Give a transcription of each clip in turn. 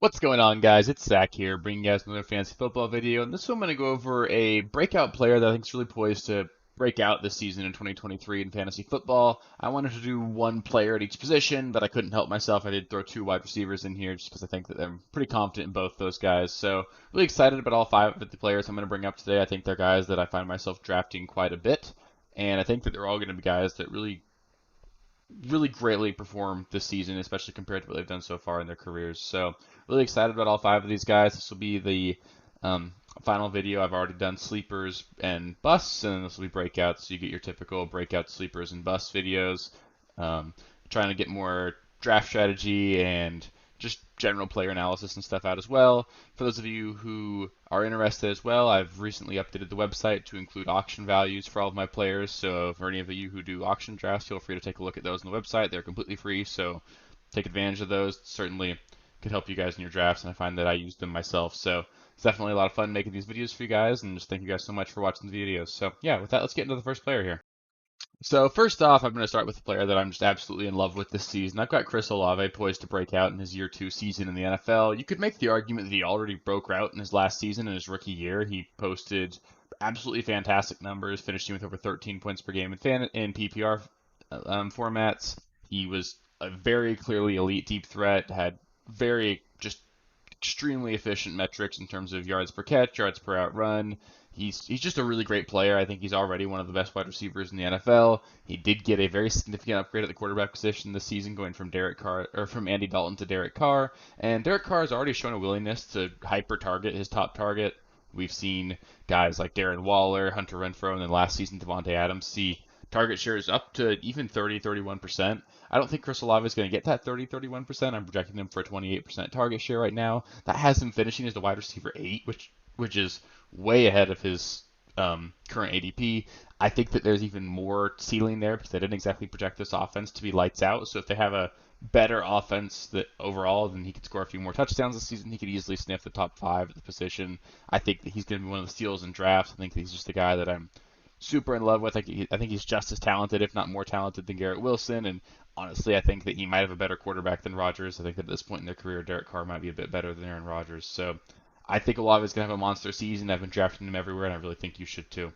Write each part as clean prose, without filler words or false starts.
What's going on, guys? It's Zach here, bringing you guys another fantasy football video. And this one, I'm going to go over a breakout player that I think is really poised to break out this season in 2023 in fantasy football. I wanted to do one player at each position, but I couldn't help myself. I did throw two wide receivers in here just because I think that I'm pretty confident in both those guys. So, really excited about all five of the players I'm going to bring up today. I think they're guys that I find myself drafting quite a bit, and I think that they're all going to be guys that really greatly performed this season, especially compared to what they've done so far in their careers. So really excited about all five of these guys. This will be the final video. I've already done sleepers and busts, and this will be breakouts. So you get your typical breakout, sleepers, and bust videos. Um, Trying to get more draft strategy and just general player analysis and stuff out as well. For those of you who are interested as well, I've recently updated the website to include auction values for all of my players. So for any of you who do auction drafts, feel free to take a look at those on the website. They're completely free, so take advantage of those. Certainly could help you guys in your drafts, and I find that I use them myself. So it's definitely a lot of fun making these videos for you guys, and just thank you guys so much for watching the videos. So yeah, with that, let's get into the first player here. So first off, I'm going to start with a player that I'm just absolutely in love with this season. I've got Chris Olave poised to break out in his year two season in the NFL. You could make the argument that he already broke out in his last season in his rookie year. He posted absolutely fantastic numbers, finishing with over 13 points per game in PPR formats. He was a very clearly elite deep threat, had very just extremely efficient metrics in terms of yards per catch, yards per out run. He's just a really great player. I think he's already one of the best wide receivers in the NFL. He did get a very significant upgrade at the quarterback position this season, going from from Andy Dalton to Derek Carr. And Derek Carr has already shown a willingness to hyper target his top target. We've seen guys like Darren Waller, Hunter Renfrow, and then last season Devontae Adams see target shares up to even 30, 31%. I don't think Chris Olave is going to get that 30, 31%. I'm projecting him for a 28% target share right now. That has him finishing as the wide receiver 8, which is way ahead of his current ADP. I think that there's even more ceiling there because they didn't exactly project this offense to be lights out. So if they have a better offense that overall, then he could score a few more touchdowns this season. He could easily sniff the top 5 at the position. I think that he's going to be one of the steals in drafts. I think that he's just a guy that I'm super in love with. I think he's just as talented, if not more talented, than Garrett Wilson. And honestly, I think that he might have a better quarterback than Rodgers. I think that at this point in their career, Derek Carr might be a bit better than Aaron Rodgers. So I think Olave is going to have a monster season. I've been drafting him everywhere, and I really think you should too.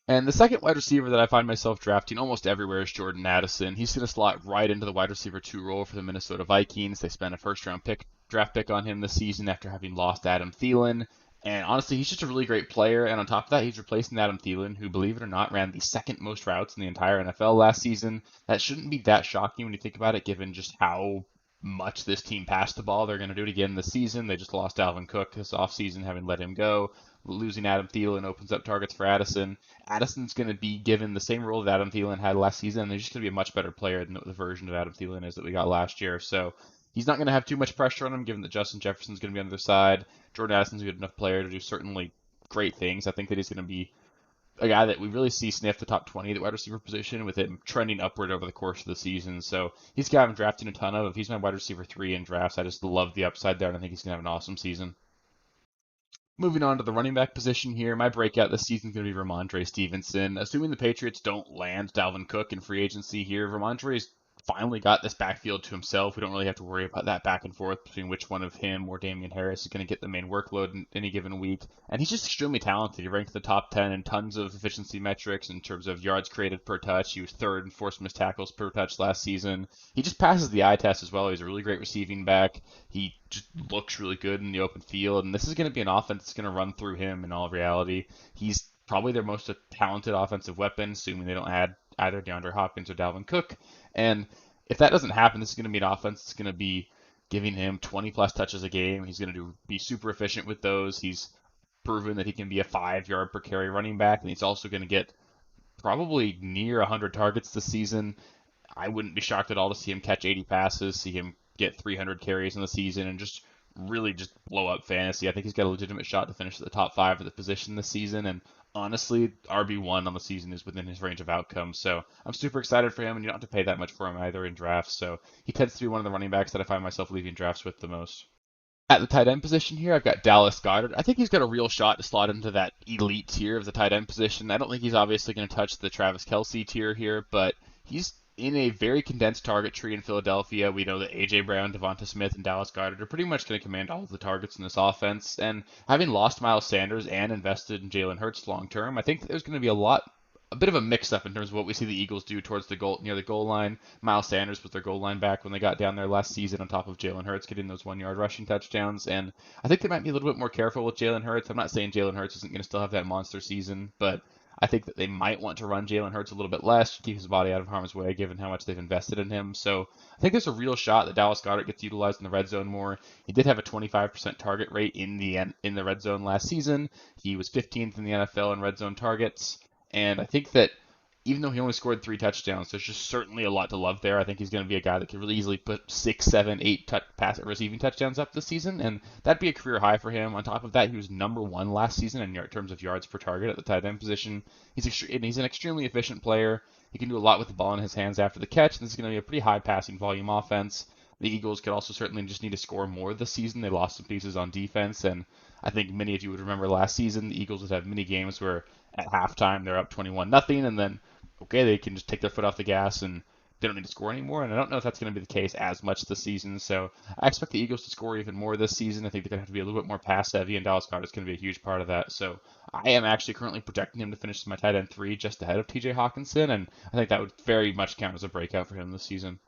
And the second wide receiver that I find myself drafting almost everywhere is Jordan Addison. He's going to slot right into the wide receiver 2 role for the Minnesota Vikings. They spent a draft pick on him this season after having lost Adam Thielen. And honestly, he's just a really great player. And on top of that, he's replacing Adam Thielen, who, believe it or not, ran the second most routes in the entire NFL last season. That shouldn't be that shocking when you think about it, given just how much this team passed the ball. They're going to do it again this season. They just lost Alvin Cook this offseason, having let him go. Losing Adam Thielen opens up targets for Addison. Addison's going to be given the same role that Adam Thielen had last season, and he's just going to be a much better player than the version of Adam Thielen is that we got last year. So he's not going to have too much pressure on him, given that Justin Jefferson's going to be on the other side. Jordan Addison's a good enough player to do certainly great things. I think that he's going to be a guy that we really see sniff the top 20 at the wide receiver position, with him trending upward over the course of the season. So he's a guy I'm drafting a ton of. If he's my wide receiver 3 in drafts, I just love the upside there, and I think he's going to have an awesome season. Moving on to the running back position here, my breakout this season is going to be Ramondre Stevenson. Assuming the Patriots don't land Dalvin Cook in free agency here, Ramondre's finally got this backfield to himself. We don't really have to worry about that back and forth between which one of him or Damian Harris is going to get the main workload in any given week. And he's just extremely talented. He ranked in the top 10 in tons of efficiency metrics in terms of yards created per touch. He was third in forced missed tackles per touch last season. He just passes the eye test as well. He's a really great receiving back. He just looks really good in the open field. And this is going to be an offense that's going to run through him in all reality. He's probably their most talented offensive weapon, assuming they don't add either DeAndre Hopkins or Dalvin Cook. And if that doesn't happen, this is going to be an offense that's going to be giving him 20 plus touches a game. He's going to be super efficient with those. He's proven that he can be a 5 yard per carry running back, and he's also going to get probably near 100 targets this season. I wouldn't be shocked at all to see him catch 80 passes, see him get 300 carries in the season, and just really just blow up fantasy. I think he's got a legitimate shot to finish at the top 5 of the position this season, and honestly, RB1 on the season is within his range of outcomes. So I'm super excited for him, and you don't have to pay that much for him either in drafts. So he tends to be one of the running backs that I find myself leaving drafts with the most. At the tight end position here, I've got Dallas Goedert. I think he's got a real shot to slot into that elite tier of the tight end position. I don't think he's obviously going to touch the Travis Kelce tier here, but he's in a very condensed target tree in Philadelphia. We know that A.J. Brown, Devonta Smith, and Dallas Goedert are pretty much going to command all of the targets in this offense. And having lost Miles Sanders and invested in Jalen Hurts long term, I think there's going to be a bit of a mix-up in terms of what we see the Eagles do towards the goal near the goal line. Miles Sanders was their goal line back when they got down there last season, on top of Jalen Hurts getting those 1 yard rushing touchdowns. And I think they might be a little bit more careful with Jalen Hurts. I'm not saying Jalen Hurts isn't going to still have that monster season, but I think that they might want to run Jalen Hurts a little bit less to keep his body out of harm's way, given how much they've invested in him. So I think there's a real shot that Dallas Goedert gets utilized in the red zone more. He did have a 25% target rate in the red zone last season. He was 15th in the NFL in red zone targets, and I think that even though he only scored 3 touchdowns, there's just certainly a lot to love there. I think he's going to be a guy that could really easily put 6, 7, 8 receiving touchdowns up this season, and that'd be a career high for him. On top of that, he was number 1 last season in terms of yards per target at the tight end position. He's an extremely efficient player. He can do a lot with the ball in his hands after the catch, and this is going to be a pretty high passing volume offense. The Eagles could also certainly just need to score more this season. They lost some pieces on defense, and I think many of you would remember last season, the Eagles would have many games where at halftime they're up 21-0, and then okay, they can just take their foot off the gas and they don't need to score anymore. And I don't know if that's going to be the case as much this season. So I expect the Eagles to score even more this season. I think they're going to have to be a little bit more pass heavy, and Dallas Goedert is going to be a huge part of that. So I am actually currently projecting him to finish as my tight end 3 just ahead of TJ Hawkinson, and I think that would very much count as a breakout for him this season.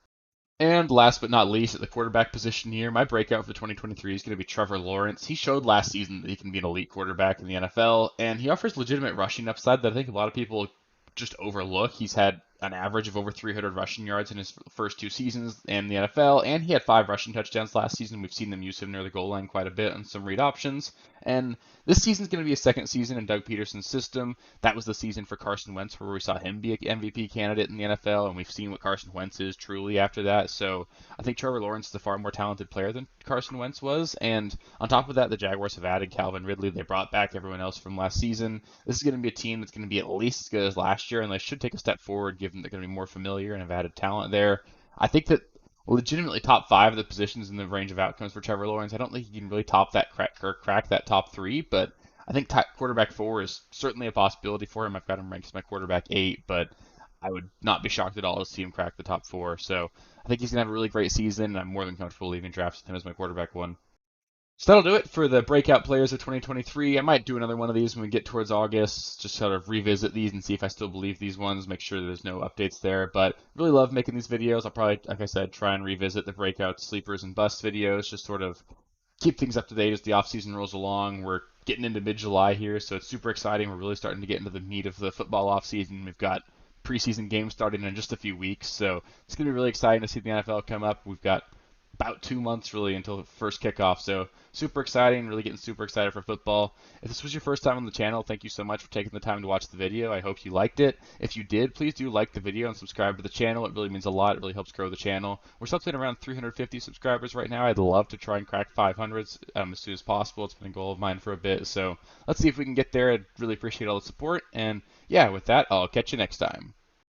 And last but not least, at the quarterback position here, my breakout for 2023 is going to be Trevor Lawrence. He showed last season that he can be an elite quarterback in the NFL, and he offers legitimate rushing upside that I think a lot of people just overlook. He's had an average of over 300 rushing yards in his first 2 seasons in the NFL, and he had 5 rushing touchdowns last season. We've seen them use him near the goal line quite a bit on some read options. And this season's going to be a second season in Doug Peterson's system. That was the season for Carson Wentz where we saw him be an MVP candidate in the NFL, and we've seen what Carson Wentz is truly after that. So I think Trevor Lawrence is a far more talented player than Carson Wentz was. And on top of that, the Jaguars have added Calvin Ridley. They brought back everyone else from last season. This is going to be a team that's going to be at least as good as last year, and they should take a step forward given they're going to be more familiar and have added talent there. I think that legitimately top 5 of the positions in the range of outcomes for Trevor Lawrence. I don't think he can really top that crack that top 3, but I think quarterback 4 is certainly a possibility for him. I've got him ranked as my quarterback 8, but I would not be shocked at all to see him crack the top 4. So I think he's going to have a really great season, and I'm more than comfortable leaving drafts with him as my quarterback 1. So that'll do it for the breakout players of 2023. I might do another one of these when we get towards August, just sort of revisit these and see if I still believe these ones, make sure that there's no updates there. But really love making these videos. I'll probably, like I said, try and revisit the breakout sleepers and bust videos, just sort of keep things up to date as the offseason rolls along. We're getting into mid-July here, so it's super exciting. We're really starting to get into the meat of the football offseason. We've got preseason games starting in just a few weeks, so it's going to be really exciting to see the NFL come up. We've got about 2 months really until the first kickoff, so super exciting, really getting super excited for football. If this was your first time on the channel, thank you so much for taking the time to watch the video. I hope you liked it. If you did, please do like the video and subscribe to the channel. It really means a lot. It really helps grow the channel. We're something around 350 subscribers right now. I'd love to try and crack 500 as soon as possible. It's been a goal of mine for a bit, so let's see if we can get there. I'd really appreciate all the support, and yeah, with that, I'll catch you next time.